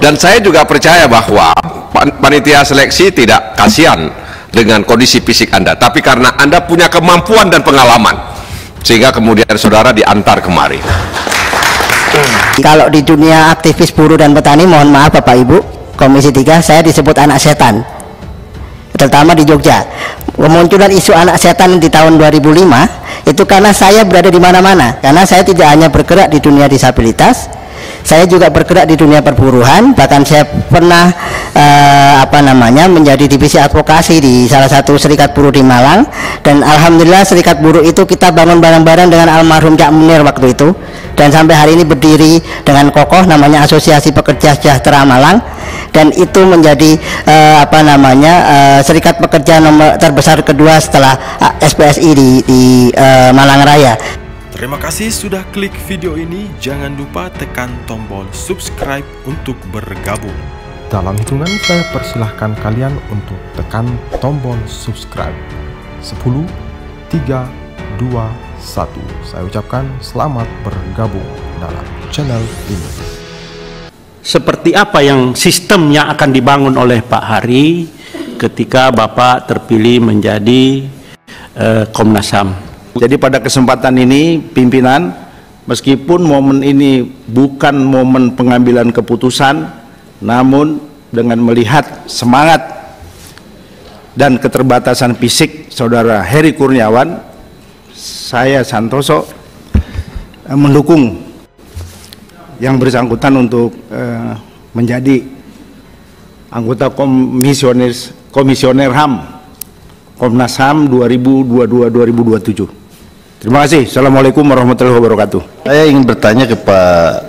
Dan saya juga percaya bahwa panitia seleksi tidak kasihan dengan kondisi fisik Anda, tapi karena Anda punya kemampuan dan pengalaman, sehingga kemudian saudara diantar kemari. Kalau di dunia aktivis buruh dan petani, mohon maaf Bapak Ibu, Komisi 3, saya disebut anak setan, terutama di Jogja. Kemunculan isu anak setan di tahun 2005 itu karena saya berada di mana-mana, karena saya tidak hanya bergerak di dunia disabilitas, saya juga bergerak di dunia perburuhan. Bahkan saya pernah menjadi divisi advokasi di salah satu serikat buruh di Malang, dan alhamdulillah serikat buruh itu kita bangun bareng-bareng dengan almarhum Cak Munir waktu itu, dan sampai hari ini berdiri dengan kokoh, namanya Asosiasi Pekerja Sejahtera Malang, dan itu menjadi serikat pekerja nomor terbesar kedua setelah SPSI di Malang Raya. Terima kasih sudah klik video ini. Jangan lupa tekan tombol subscribe untuk bergabung. Dalam hitungan saya persilahkan kalian untuk tekan tombol subscribe. 10, 3, 2, 1. Saya ucapkan selamat bergabung dalam channel ini. Seperti apa yang sistem yang akan dibangun oleh Pak Hari ketika Bapak terpilih menjadi Komnas HAM? Jadi pada kesempatan ini pimpinan, meskipun momen ini bukan momen pengambilan keputusan, namun dengan melihat semangat dan keterbatasan fisik Saudara Heri Kurniawan, saya Santoso mendukung yang bersangkutan untuk menjadi anggota komisioner HAM Komnas HAM 2022-2027. Terima kasih. Assalamualaikum warahmatullahi wabarakatuh. Saya ingin bertanya ke Pak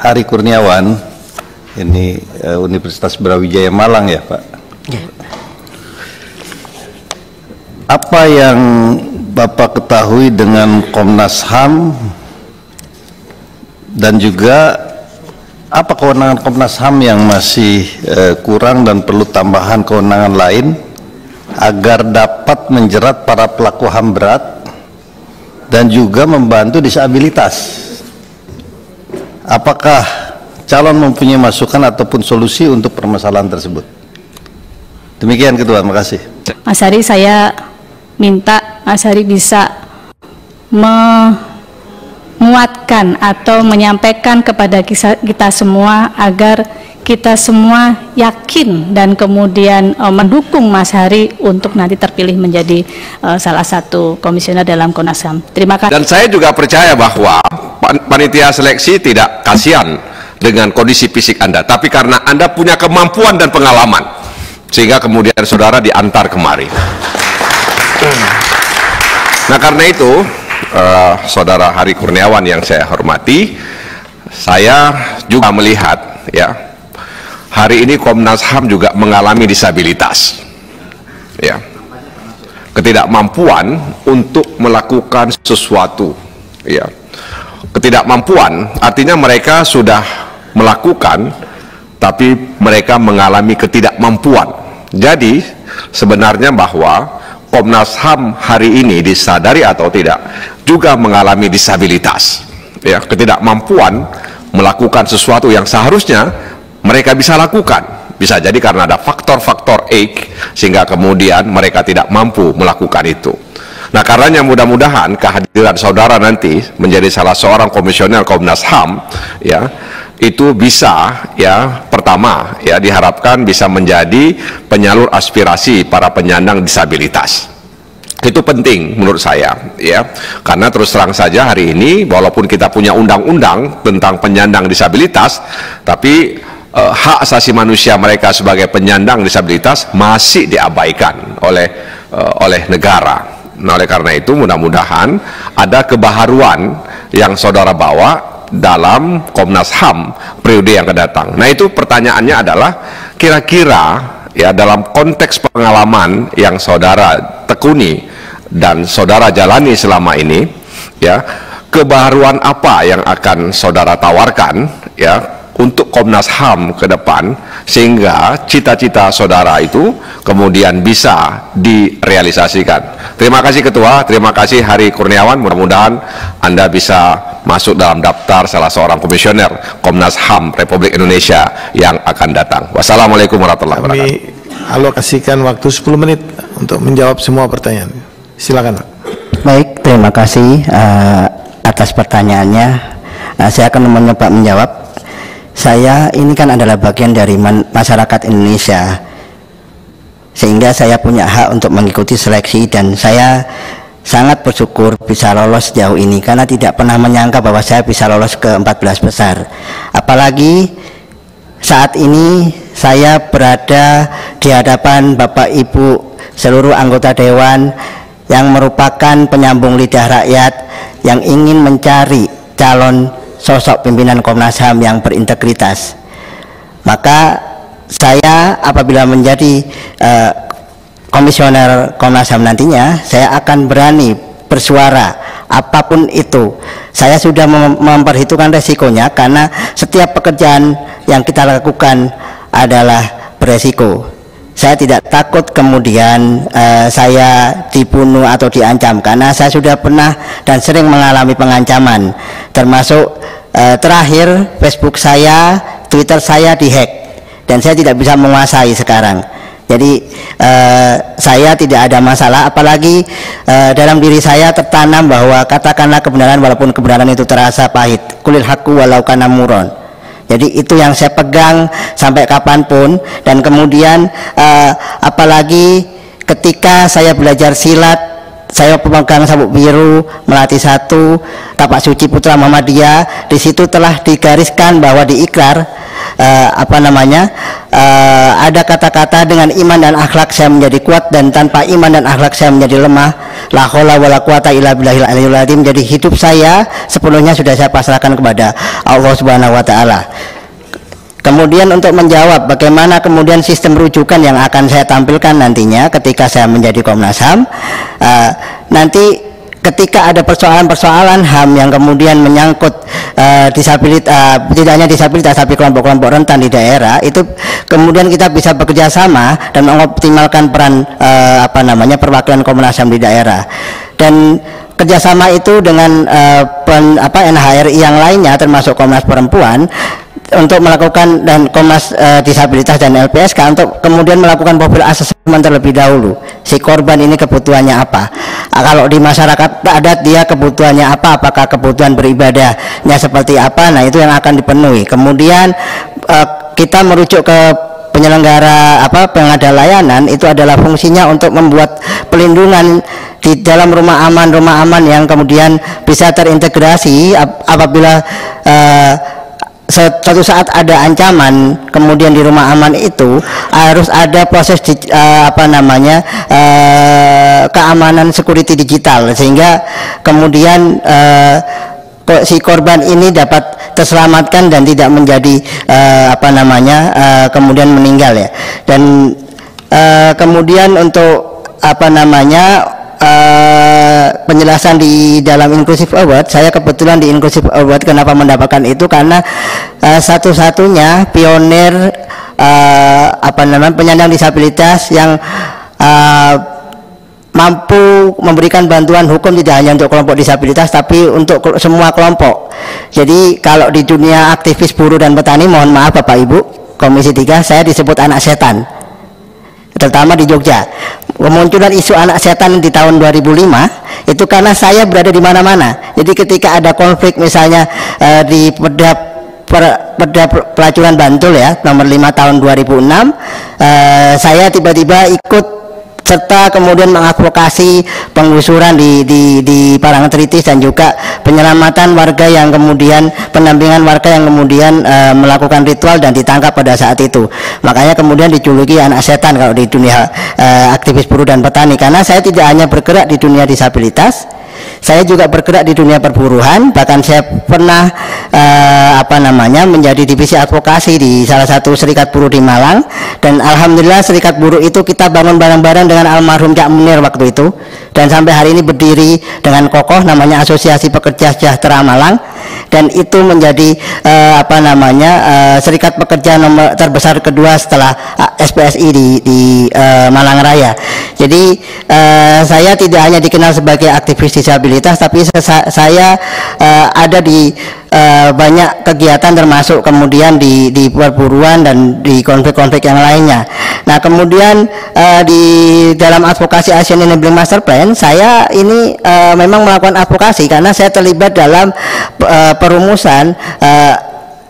Hari Kurniawan, ini Universitas Brawijaya Malang ya Pak. Ya. Apa yang Bapak ketahui dengan Komnas HAM, dan juga apa kewenangan Komnas HAM yang masih kurang dan perlu tambahan kewenangan lain agar dapat menjerat para pelaku HAM berat dan juga membantu disabilitas? Apakah calon mempunyai masukan ataupun solusi untuk permasalahan tersebut? Demikian Ketua, terima kasih. Mas Hari, saya minta Mas Hari bisa menguatkan atau menyampaikan kepada kita semua agar kita semua yakin dan kemudian mendukung Mas Hari untuk nanti terpilih menjadi salah satu komisioner dalam Komnas HAM. Terima kasih. Dan saya juga percaya bahwa panitia seleksi tidak kasihan dengan kondisi fisik Anda, tapi karena Anda punya kemampuan dan pengalaman, sehingga kemudian saudara diantar kemari. Nah, karena itu Saudara Hari Kurniawan yang saya hormati, saya juga melihat ya, hari ini Komnas HAM juga mengalami disabilitas, ya, ketidakmampuan untuk melakukan sesuatu, ya. Ketidakmampuan artinya mereka sudah melakukan, tapi mereka mengalami ketidakmampuan. Jadi sebenarnya bahwa Komnas HAM hari ini, disadari atau tidak, juga mengalami disabilitas, ya, ketidakmampuan melakukan sesuatu yang seharusnya mereka bisa lakukan. Bisa jadi karena ada faktor-faktor X sehingga kemudian mereka tidak mampu melakukan itu. Nah, karenanya mudah-mudahan kehadiran saudara nanti menjadi salah seorang komisioner Komnas HAM, ya, itu bisa, ya, pertama, ya, diharapkan bisa menjadi penyalur aspirasi para penyandang disabilitas. Itu penting menurut saya, ya, karena terus terang saja hari ini walaupun kita punya undang-undang tentang penyandang disabilitas, tapi hak asasi manusia mereka sebagai penyandang disabilitas masih diabaikan oleh negara. Nah, oleh karena itu mudah-mudahan ada kebaharuan yang saudara bawa dalam Komnas HAM periode yang akan datang. Nah, itu pertanyaannya adalah kira-kira, ya, dalam konteks pengalaman yang saudara tekuni dan saudara jalani selama ini, ya, kebaharuan apa yang akan saudara tawarkan, ya, untuk Komnas HAM ke depan, sehingga cita-cita saudara itu kemudian bisa direalisasikan. Terima kasih Ketua, terima kasih Hari Kurniawan, mudah-mudahan Anda bisa masuk dalam daftar salah seorang komisioner Komnas HAM Republik Indonesia yang akan datang. Wassalamualaikum warahmatullahi wabarakatuh. Kami alokasikan waktu 10 menit untuk menjawab semua pertanyaan. Silakan Pak. Baik, terima kasih atas pertanyaannya. Saya akan mencoba menjawab. Saya ini kan adalah bagian dari masyarakat Indonesia, sehingga saya punya hak untuk mengikuti seleksi, dan saya sangat bersyukur bisa lolos sejauh ini, karena tidak pernah menyangka bahwa saya bisa lolos ke 14 besar. Apalagi saat ini saya berada di hadapan Bapak Ibu seluruh anggota Dewan yang merupakan penyambung lidah rakyat yang ingin mencari calon sosok pimpinan Komnas HAM yang berintegritas. Maka saya apabila menjadi komisioner Komnas HAM nantinya, saya akan berani bersuara apapun itu. Saya sudah memperhitungkan resikonya, karena setiap pekerjaan yang kita lakukan adalah beresiko. Saya tidak takut kemudian saya dibunuh atau diancam, karena saya sudah pernah dan sering mengalami pengancaman, termasuk terakhir Facebook saya, Twitter saya dihack, dan saya tidak bisa menguasai sekarang. Jadi saya tidak ada masalah, apalagi dalam diri saya tertanam bahwa katakanlah kebenaran walaupun kebenaran itu terasa pahit, kulil haqqu walau kana muron. Jadi itu yang saya pegang sampai kapanpun. Dan kemudian apalagi ketika saya belajar silat, saya pemegang sabuk biru Melati 1 Tapak Suci Putra Muhammadiyah. Di situ telah digariskan bahwa di ikrar ada kata-kata, dengan iman dan akhlak saya menjadi kuat, dan tanpa iman dan akhlak saya menjadi lemah. La haula wala quwata illa billahil aliyil azim. Jadi hidup saya sepenuhnya sudah saya pasrahkan kepada Allah Subhanahu wa taala. Kemudian untuk menjawab bagaimana kemudian sistem rujukan yang akan saya tampilkan nantinya ketika saya menjadi Komnas HAM, nanti ketika ada persoalan-persoalan HAM yang kemudian menyangkut disabilitas, tidak hanya disabilitas tapi kelompok-kelompok rentan di daerah, itu kemudian kita bisa bekerja sama dan mengoptimalkan peran perwakilan Komnas HAM di daerah. Dan kerjasama itu dengan NHRI yang lainnya termasuk Komnas Perempuan untuk melakukan, dan Komnas Disabilitas dan LPSK untuk kemudian melakukan profil asesmen terlebih dahulu. Si korban ini kebutuhannya apa? Kalau di masyarakat adat dia kebutuhannya apa? Apakah kebutuhan beribadahnya seperti apa? Nah, itu yang akan dipenuhi. Kemudian kita merujuk ke penyelenggara pengada layanan, itu adalah fungsinya untuk membuat pelindungan di dalam rumah aman yang kemudian bisa terintegrasi apabila suatu saat ada ancaman, kemudian di rumah aman itu harus ada proses keamanan security digital, sehingga kemudian si korban ini dapat terselamatkan dan tidak menjadi kemudian meninggal ya. Dan kemudian untuk penjelasan di dalam Inclusive Award, saya kebetulan di Inclusive Award kenapa mendapatkan itu, karena satu-satunya pionir penyandang disabilitas yang mampu memberikan bantuan hukum tidak hanya untuk kelompok disabilitas tapi untuk semua kelompok. Jadi kalau di dunia aktivis buruh dan petani, mohon maaf Bapak Ibu Komisi 3, saya disebut anak setan, terutama di Jogja. Kemunculan isu anak setan di tahun 2005 itu karena saya berada di mana-mana. Jadi ketika ada konflik misalnya di Perda Pelacuran Bantul ya nomor 5 tahun 2006, saya tiba-tiba ikut serta kemudian mengadvokasi penggusuran di Parangtritis dan juga penyelamatan warga yang kemudian, pendampingan warga yang kemudian melakukan ritual dan ditangkap pada saat itu. Makanya kemudian dijuluki anak setan kalau di dunia aktivis buruh dan petani, karena saya tidak hanya bergerak di dunia disabilitas, saya juga bergerak di dunia perburuhan, bahkan saya pernah menjadi divisi advokasi di salah satu serikat buruh di Malang, dan alhamdulillah serikat buruh itu kita bangun bareng-bareng dengan almarhum Cak Munir waktu itu, dan sampai hari ini berdiri dengan kokoh, namanya Asosiasi Pekerja Sejahtera Malang, dan itu menjadi serikat pekerja nomor terbesar kedua setelah SPSI di Malang Raya. Jadi saya tidak hanya dikenal sebagai aktivis disabilitas, tapi saya ada di banyak kegiatan, termasuk kemudian di perburuan dan di konflik-konflik yang lainnya. Nah, kemudian di dalam advokasi ASEAN Enabling Master Plan, saya ini memang melakukan advokasi karena saya terlibat dalam perumusan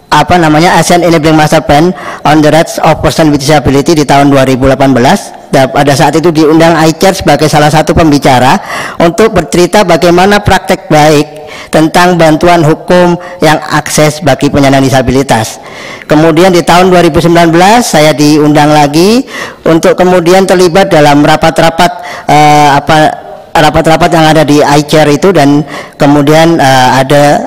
ASEAN Enabling Master Plan on the Rights of Person with Disability di tahun 2018. Pada saat itu diundang ICARE sebagai salah satu pembicara untuk bercerita bagaimana praktek baik tentang bantuan hukum yang akses bagi penyandang disabilitas. Kemudian di tahun 2019 saya diundang lagi untuk kemudian terlibat dalam rapat-rapat yang ada di ICARE itu, dan kemudian ada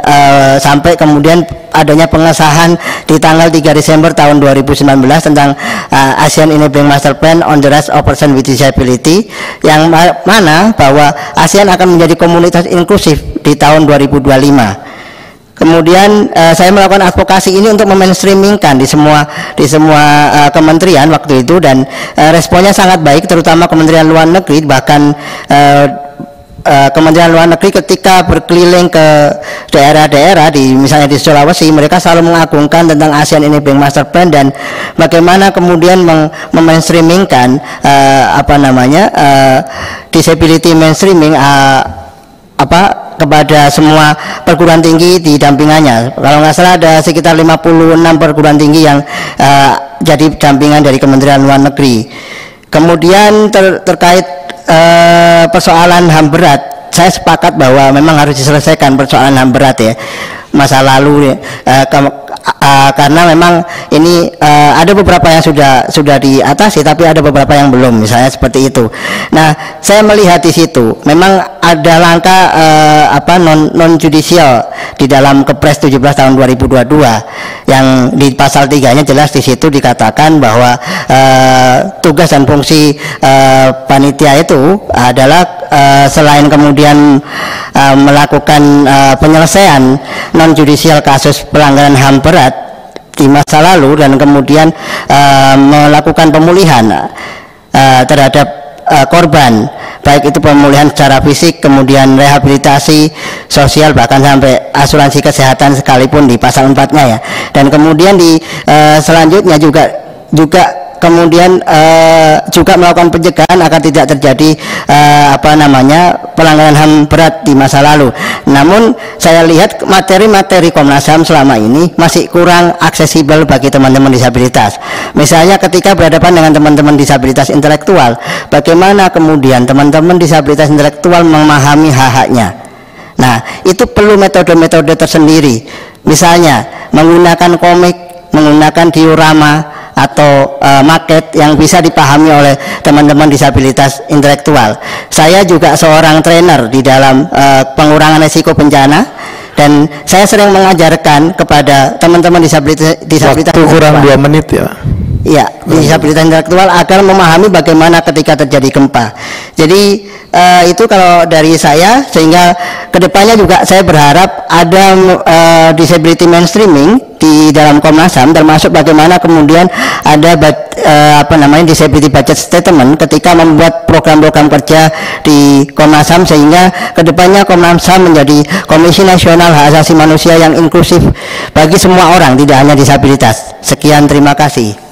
sampai kemudian adanya pengesahan di tanggal 3 Desember tahun 2019 tentang ASEAN Enabling Master Plan on the Rights of Person with Disability, yang mana bahwa ASEAN akan menjadi komunitas inklusif di tahun 2025. Kemudian saya melakukan advokasi ini untuk memainstreamingkan di semua kementerian waktu itu, dan responnya sangat baik, terutama Kementerian Luar Negeri. Bahkan Kementerian Luar Negeri ketika berkeliling ke daerah-daerah misalnya di Sulawesi, mereka selalu mengagungkan tentang ASEAN Enabling Master Plan dan bagaimana kemudian memainstreamingkan disability mainstreaming kepada semua perguruan tinggi di dampingannya. Kalau nggak salah ada sekitar 56 perguruan tinggi yang jadi dampingan dari Kementerian Luar Negeri. Kemudian terkait persoalan HAM berat, saya sepakat bahwa memang harus diselesaikan persoalan HAM berat ya, masa lalu karena memang ini ada beberapa yang sudah diatasi, tapi ada beberapa yang belum, misalnya seperti itu. Nah, saya melihat di situ memang ada langkah non judicial di dalam Kepres 17 tahun 2022 yang di pasal 3-nya jelas di situ dikatakan bahwa tugas dan fungsi panitia itu adalah selain kemudian melakukan penyelesaian non judicial kasus pelanggaran HAM berat di masa lalu, dan kemudian melakukan pemulihan terhadap korban, baik itu pemulihan secara fisik, kemudian rehabilitasi sosial, bahkan sampai asuransi kesehatan sekalipun di pasal 4-nya ya. Dan kemudian di selanjutnya juga kemudian juga melakukan pencegahan agar tidak terjadi pelanggaran HAM berat di masa lalu. Namun saya lihat materi-materi Komnas HAM selama ini masih kurang aksesibel bagi teman-teman disabilitas. Misalnya ketika berhadapan dengan teman-teman disabilitas intelektual, bagaimana kemudian teman-teman disabilitas intelektual memahami hak-haknya. Nah, itu perlu metode-metode tersendiri. Misalnya menggunakan komik, menggunakan diorama atau maket yang bisa dipahami oleh teman-teman disabilitas intelektual. Saya juga seorang trainer di dalam pengurangan risiko bencana, dan saya sering mengajarkan kepada teman-teman disabilitas waktu kurang 2 menit ya. Ya, disabilitas intelektual agar memahami bagaimana ketika terjadi gempa. Jadi itu kalau dari saya, sehingga kedepannya juga saya berharap ada disability mainstreaming di dalam Komnas HAM, termasuk bagaimana kemudian ada disability budget statement ketika membuat program-program kerja di Komnas HAM, sehingga kedepannya Komnas HAM menjadi Komisi Nasional Hak Asasi Manusia yang inklusif bagi semua orang, tidak hanya disabilitas. Sekian, terima kasih.